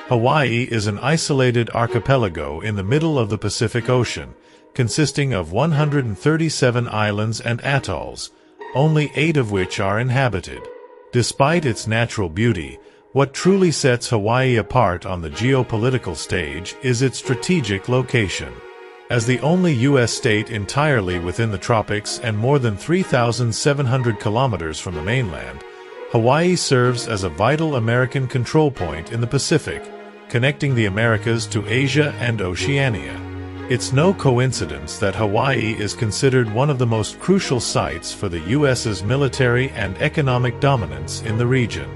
Hawaii is an isolated archipelago in the middle of the Pacific Ocean, consisting of 137 islands and atolls, only 8 of which are inhabited. Despite its natural beauty, what truly sets Hawaii apart on the geopolitical stage is its strategic location. As the only U.S. state entirely within the tropics and more than 3,700 kilometers from the mainland, Hawaii serves as a vital American control point in the Pacific, connecting the Americas to Asia and Oceania. It's no coincidence that Hawaii is considered one of the most crucial sites for the U.S.'s military and economic dominance in the region.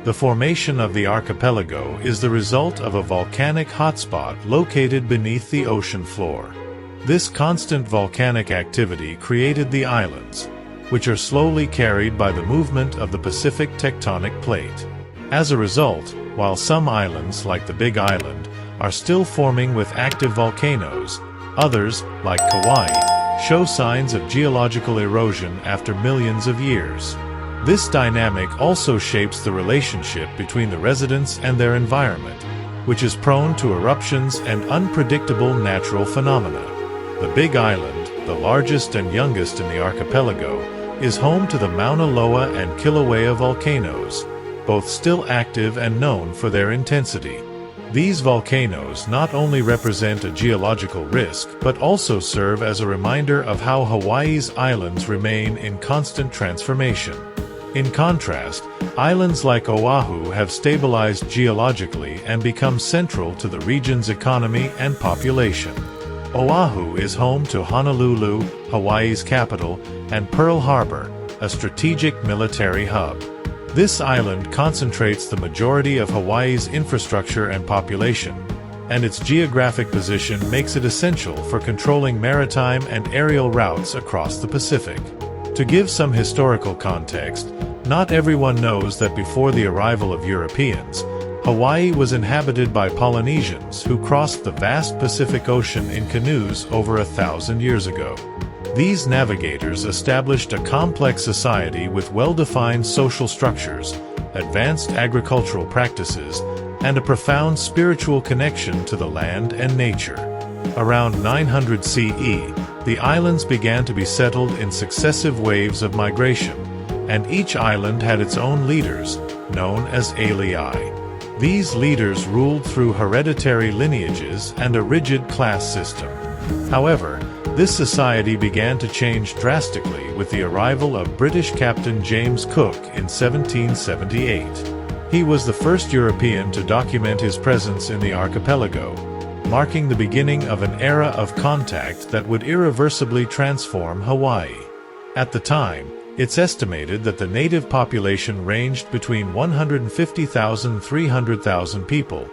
The formation of the archipelago is the result of a volcanic hotspot located beneath the ocean floor. This constant volcanic activity created the islands, which are slowly carried by the movement of the Pacific tectonic plate. As a result, while some islands, like the Big Island, are still forming with active volcanoes, others, like Kauai, show signs of geological erosion after millions of years. This dynamic also shapes the relationship between the residents and their environment, which is prone to eruptions and unpredictable natural phenomena. The Big Island, the largest and youngest in the archipelago, is home to the Mauna Loa and Kilauea volcanoes, both still active and known for their intensity. These volcanoes not only represent a geological risk but also serve as a reminder of how Hawaii's islands remain in constant transformation. In contrast, islands like Oahu have stabilized geologically and become central to the region's economy and population. Oahu is home to Honolulu, Hawaii's capital, and Pearl Harbor, a strategic military hub. This island concentrates the majority of Hawaii's infrastructure and population, and its geographic position makes it essential for controlling maritime and aerial routes across the Pacific. To give some historical context, not everyone knows that before the arrival of Europeans, Hawaii was inhabited by Polynesians who crossed the vast Pacific Ocean in canoes over 1,000 years ago. These navigators established a complex society with well-defined social structures, advanced agricultural practices, and a profound spiritual connection to the land and nature. Around 900 CE, the islands began to be settled in successive waves of migration, and each island had its own leaders, known as alii. These leaders ruled through hereditary lineages and a rigid class system. However, this society began to change drastically with the arrival of British Captain James Cook in 1778. He was the first European to document his presence in the archipelago, marking the beginning of an era of contact that would irreversibly transform Hawaii. At the time, it's estimated that the native population ranged between 150,000 and 300,000 people,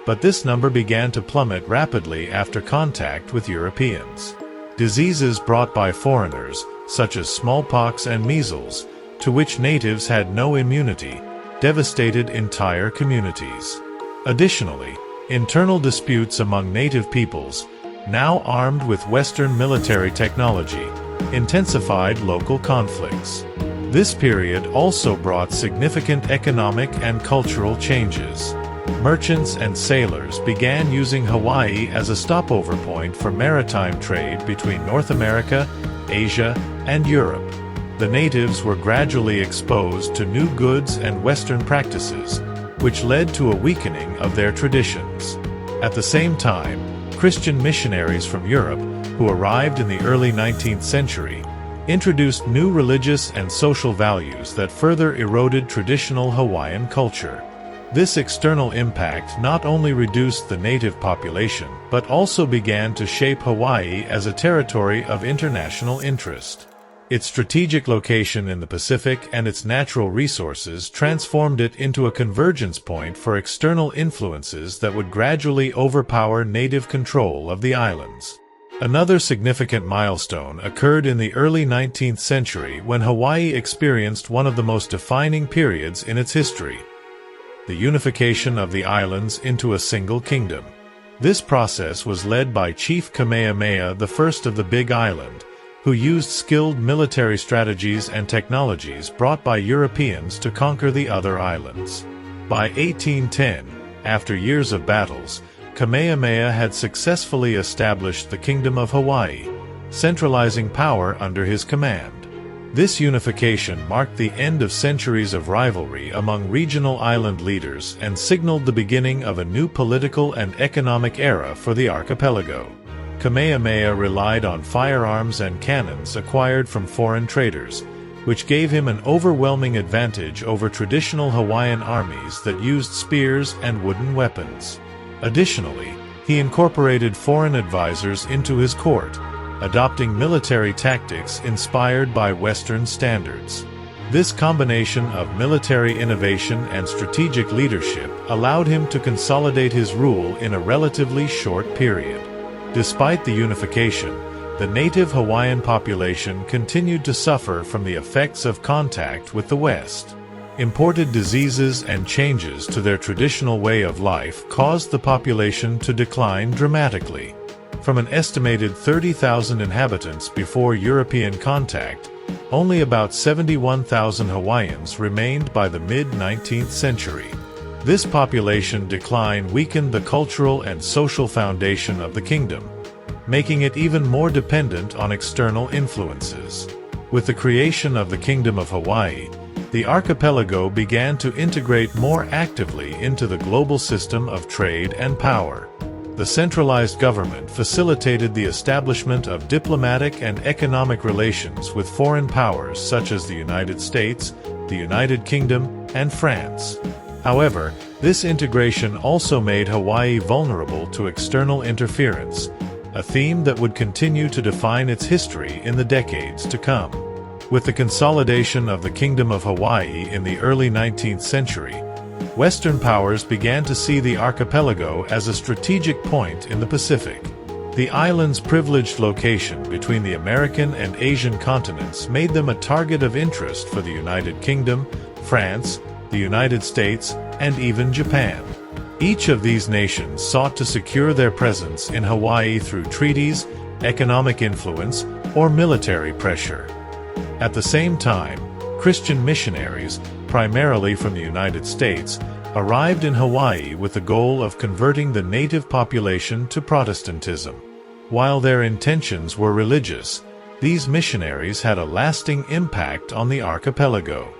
but this number began to plummet rapidly after contact with Europeans. Diseases brought by foreigners, such as smallpox and measles, to which natives had no immunity, devastated entire communities. Additionally, internal disputes among native peoples, now armed with Western military technology, intensified local conflicts. This period also brought significant economic and cultural changes. Merchants and sailors began using Hawaii as a stopover point for maritime trade between North America, Asia, and Europe. The natives were gradually exposed to new goods and Western practices, which led to a weakening of their traditions. At the same time, Christian missionaries from Europe, who arrived in the early 19th century, introduced new religious and social values that further eroded traditional Hawaiian culture. This external impact not only reduced the native population, but also began to shape Hawaii as a territory of international interest. Its strategic location in the Pacific and its natural resources transformed it into a convergence point for external influences that would gradually overpower native control of the islands. Another significant milestone occurred in the early 19th century when Hawaii experienced one of the most defining periods in its history: the unification of the islands into a single kingdom. This process was led by Chief Kamehameha I of the Big Island, who used skilled military strategies and technologies brought by Europeans to conquer the other islands. By 1810, After years of battles, Kamehameha had successfully established the Kingdom of Hawaii, centralizing power under his command. This unification marked the end of centuries of rivalry among regional island leaders and signaled the beginning of a new political and economic era for the archipelago. Kamehameha relied on firearms and cannons acquired from foreign traders, which gave him an overwhelming advantage over traditional Hawaiian armies that used spears and wooden weapons. Additionally, he incorporated foreign advisors into his court, adopting military tactics inspired by Western standards. This combination of military innovation and strategic leadership allowed him to consolidate his rule in a relatively short period. Despite the unification, the native Hawaiian population continued to suffer from the effects of contact with the West. Imported diseases and changes to their traditional way of life caused the population to decline dramatically. From an estimated 30,000 inhabitants before European contact, only about 71,000 Hawaiians remained by the mid-19th century. This population decline weakened the cultural and social foundation of the kingdom, making it even more dependent on external influences. With the creation of the Kingdom of Hawaii, the archipelago began to integrate more actively into the global system of trade and power. The centralized government facilitated the establishment of diplomatic and economic relations with foreign powers such as the United States, the United Kingdom, and France. However, this integration also made Hawaii vulnerable to external interference, a theme that would continue to define its history in the decades to come. With the consolidation of the Kingdom of Hawaii in the early 19th century, Western powers began to see the archipelago as a strategic point in the Pacific. The island's privileged location between the American and Asian continents made them a target of interest for the United Kingdom, France, the United States, and even Japan. Each of these nations sought to secure their presence in Hawaii through treaties, economic influence, or military pressure. At the same time, Christian missionaries, primarily from the United States, arrived in Hawaii with the goal of converting the native population to Protestantism. While their intentions were religious, these missionaries had a lasting impact on the archipelago.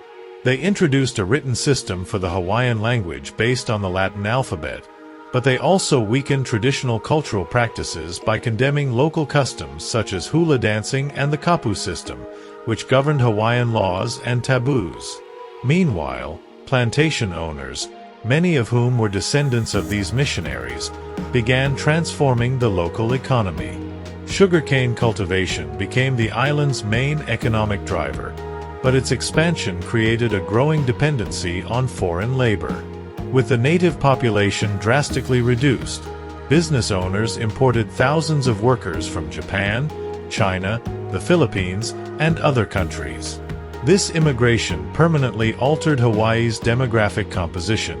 They introduced a written system for the Hawaiian language based on the Latin alphabet, but they also weakened traditional cultural practices by condemning local customs such as hula dancing and the kapu system, which governed Hawaiian laws and taboos. Meanwhile, plantation owners, many of whom were descendants of these missionaries, began transforming the local economy. Sugarcane cultivation became the island's main economic driver, but its expansion created a growing dependency on foreign labor. With the native population drastically reduced, business owners imported thousands of workers from Japan, China, the Philippines, and other countries. This immigration permanently altered Hawaii's demographic composition,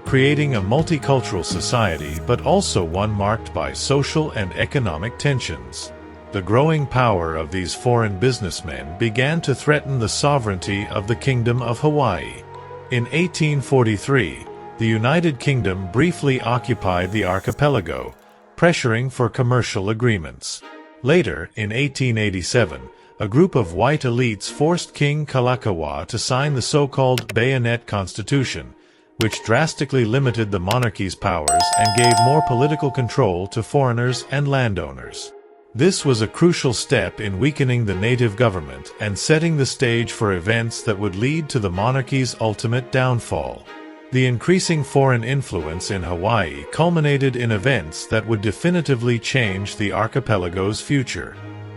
creating a multicultural society but also one marked by social and economic tensions. The growing power of these foreign businessmen began to threaten the sovereignty of the Kingdom of Hawaii. In 1843, the United Kingdom briefly occupied the archipelago, pressuring for commercial agreements. Later, in 1887, a group of white elites forced King Kalakaua to sign the so-called Bayonet Constitution, which drastically limited the monarchy's powers and gave more political control to foreigners and landowners. This was a crucial step in weakening the native government and setting the stage for events that would lead to the monarchy's ultimate downfall. The increasing foreign influence in Hawaii culminated in events that would definitively change the archipelago's future.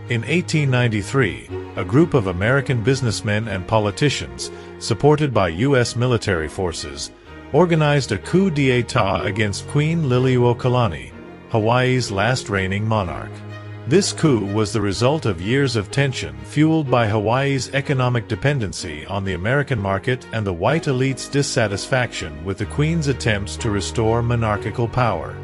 In 1893, a group of American businessmen and politicians, supported by U.S. military forces, organized a coup d'etat against Queen Liliuokalani, Hawaii's last reigning monarch. This coup was the result of years of tension fueled by Hawaii's economic dependency on the American market and the white elite's dissatisfaction with the Queen's attempts to restore monarchical power.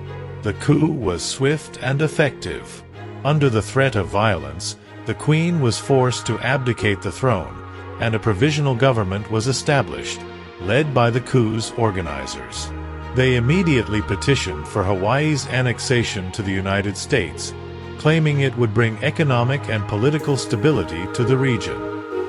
The coup was swift and effective. Under the threat of violence, the Queen was forced to abdicate the throne, and a provisional government was established, led by the coup's organizers. They immediately petitioned for Hawaii's annexation to the United States, claiming it would bring economic and political stability to the region.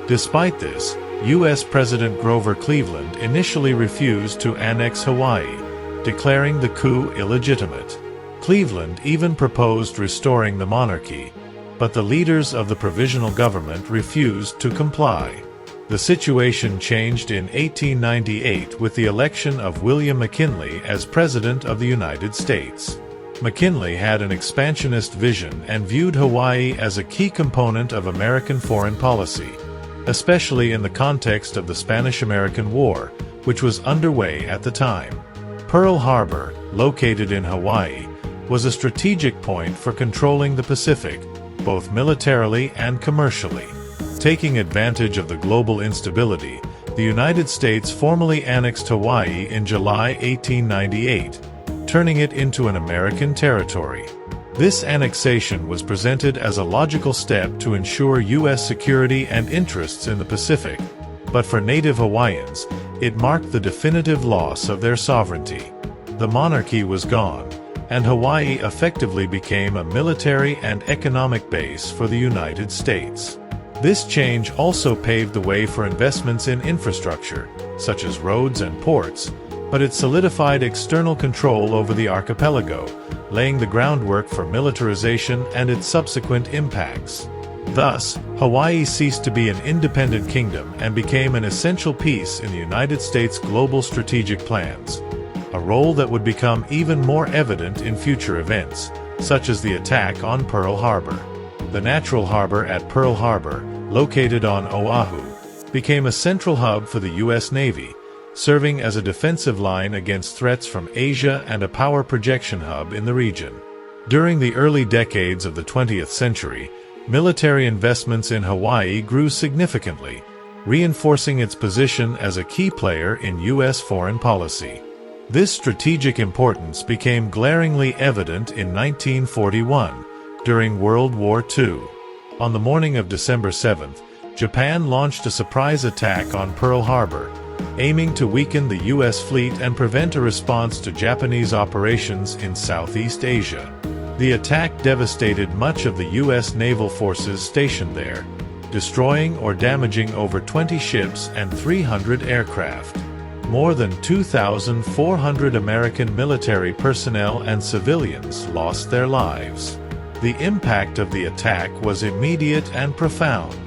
Despite this, U.S. President Grover Cleveland initially refused to annex Hawaii, declaring the coup illegitimate. Cleveland even proposed restoring the monarchy, but the leaders of the provisional government refused to comply. The situation changed in 1898 with the election of William McKinley as President of the United States. McKinley had an expansionist vision and viewed Hawaii as a key component of American foreign policy, especially in the context of the Spanish-American War, which was underway at the time. Pearl Harbor, located in Hawaii, was a strategic point for controlling the Pacific, both militarily and commercially. Taking advantage of the global instability, the United States formally annexed Hawaii in July 1898, turning it into an American territory. This annexation was presented as a logical step to ensure U.S. security and interests in the Pacific, but for native Hawaiians, it marked the definitive loss of their sovereignty. The monarchy was gone, and Hawaii effectively became a military and economic base for the United States. This change also paved the way for investments in infrastructure, such as roads and ports, but it solidified external control over the archipelago, laying the groundwork for militarization and its subsequent impacts. Thus, Hawaii ceased to be an independent kingdom and became an essential piece in the United States' global strategic plans, a role that would become even more evident in future events, such as the attack on Pearl Harbor. The natural harbor at Pearl Harbor, located on Oahu, became a central hub for the U.S. Navy, serving as a defensive line against threats from Asia and a power projection hub in the region. During the early decades of the 20th century, military investments in Hawaii grew significantly, reinforcing its position as a key player in U.S. foreign policy. This strategic importance became glaringly evident in 1941, during World War II. On the morning of December 7th, Japan launched a surprise attack on Pearl Harbor, aiming to weaken the U.S. fleet and prevent a response to Japanese operations in Southeast Asia. The attack devastated much of the U.S. naval forces stationed there, destroying or damaging over 20 ships and 300 aircraft. More than 2,400 American military personnel and civilians lost their lives. The impact of the attack was immediate and profound.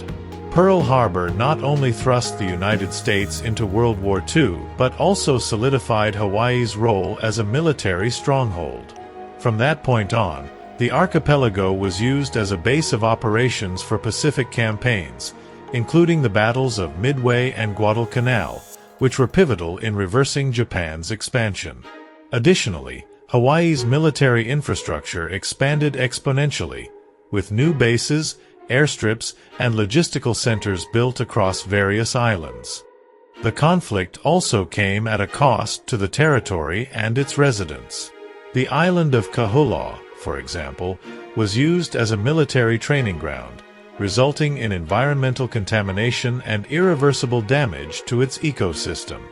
Pearl Harbor not only thrust the United States into World War II, but also solidified Hawaii's role as a military stronghold. From that point on, the archipelago was used as a base of operations for Pacific campaigns, including the battles of Midway and Guadalcanal, which were pivotal in reversing Japan's expansion. Additionally, Hawaii's military infrastructure expanded exponentially, with new bases, airstrips, and logistical centers built across various islands. The conflict also came at a cost to the territory and its residents. The island of Kahului, for example, was used as a military training ground, resulting in environmental contamination and irreversible damage to its ecosystem.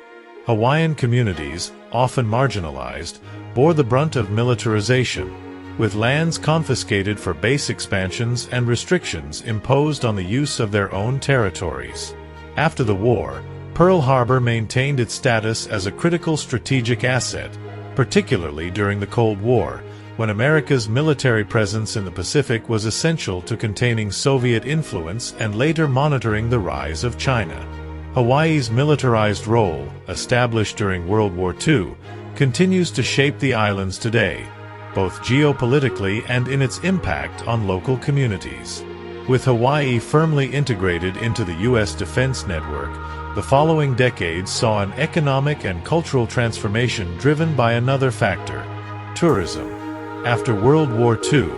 Hawaiian communities, often marginalized, bore the brunt of militarization, with lands confiscated for base expansions and restrictions imposed on the use of their own territories. After the war, Pearl Harbor maintained its status as a critical strategic asset, particularly during the Cold War, when America's military presence in the Pacific was essential to containing Soviet influence and later monitoring the rise of China. Hawaii's militarized role, established during World War II, continues to shape the islands today, both geopolitically and in its impact on local communities. With Hawaii firmly integrated into the U.S. defense network, the following decades saw an economic and cultural transformation driven by another factor: tourism. After World War II,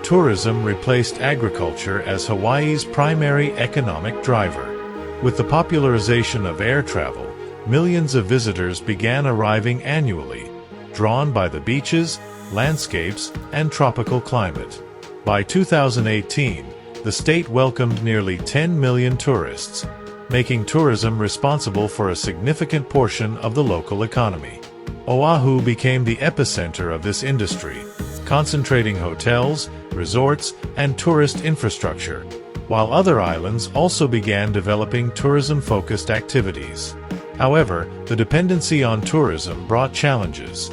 tourism replaced agriculture as Hawaii's primary economic driver. With the popularization of air travel, millions of visitors began arriving annually, drawn by the beaches, landscapes, and tropical climate. By 2018, the state welcomed nearly 10 million tourists, making tourism responsible for a significant portion of the local economy. Oahu became the epicenter of this industry, concentrating hotels, resorts, and tourist infrastructure, while other islands also began developing tourism-focused activities. However, the dependency on tourism brought challenges.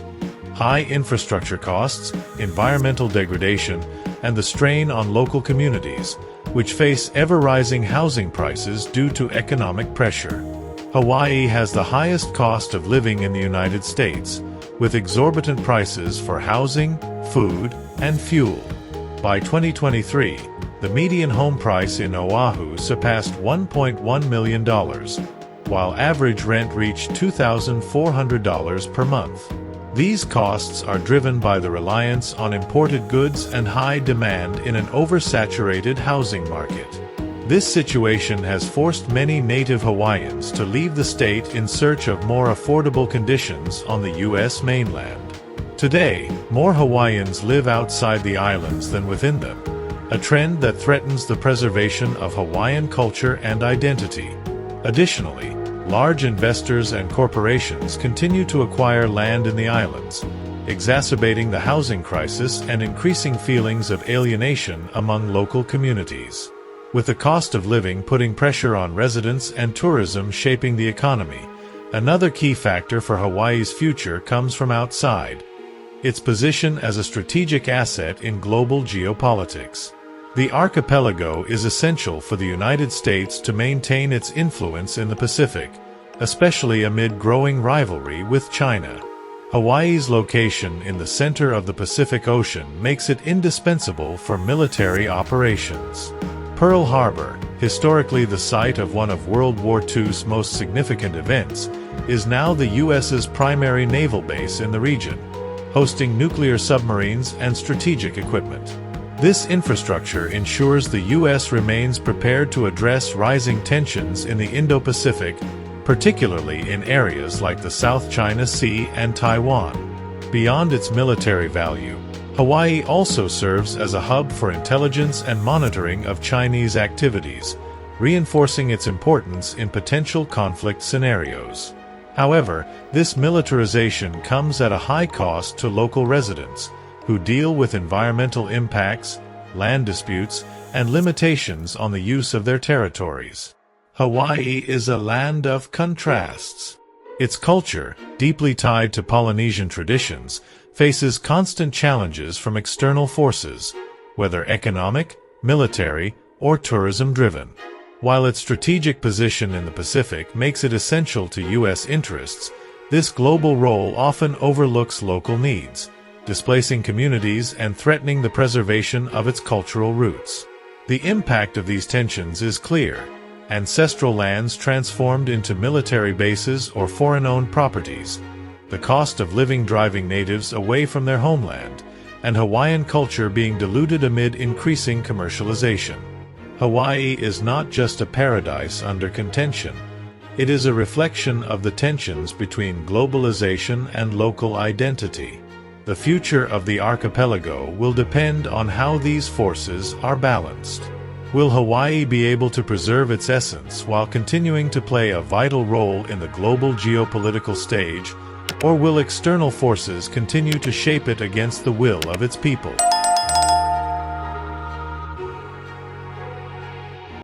High infrastructure costs, environmental degradation, and the strain on local communities, which face ever-rising housing prices due to economic pressure. Hawaii has the highest cost of living in the United States, with exorbitant prices for housing, food, and fuel. By 2023, the median home price in Oahu surpassed $1.1 million, while average rent reached $2,400 per month. These costs are driven by the reliance on imported goods and high demand in an oversaturated housing market. This situation has forced many native Hawaiians to leave the state in search of more affordable conditions on the U.S. mainland. Today, more Hawaiians live outside the islands than within them, a trend that threatens the preservation of Hawaiian culture and identity. Additionally, large investors and corporations continue to acquire land in the islands, exacerbating the housing crisis and increasing feelings of alienation among local communities. With the cost of living putting pressure on residents and tourism shaping the economy, another key factor for Hawaii's future comes from outside: its position as a strategic asset in global geopolitics. The archipelago is essential for the United States to maintain its influence in the Pacific, especially amid growing rivalry with China. Hawaii's location in the center of the Pacific Ocean makes it indispensable for military operations. Pearl Harbor, historically the site of one of World War II's most significant events, is now the U.S.'s primary naval base in the region, hosting nuclear submarines and strategic equipment. This infrastructure ensures the U.S. remains prepared to address rising tensions in the Indo-Pacific, particularly in areas like the South China Sea and Taiwan. Beyond its military value, Hawaii also serves as a hub for intelligence and monitoring of Chinese activities, reinforcing its importance in potential conflict scenarios. However, this militarization comes at a high cost to local residents, who deal with environmental impacts, land disputes, and limitations on the use of their territories. Hawaii is a land of contrasts. Its culture, deeply tied to Polynesian traditions, faces constant challenges from external forces, whether economic, military, or tourism-driven. While its strategic position in the Pacific makes it essential to U.S. interests, this global role often overlooks local needs, displacing communities and threatening the preservation of its cultural roots. The impact of these tensions is clear: ancestral lands transformed into military bases or foreign-owned properties, the cost of living driving natives away from their homeland, and Hawaiian culture being diluted amid increasing commercialization. Hawaii is not just a paradise under contention. It is a reflection of the tensions between globalization and local identity. The future of the archipelago will depend on how these forces are balanced. Will Hawaii be able to preserve its essence while continuing to play a vital role in the global geopolitical stage, or will external forces continue to shape it against the will of its people?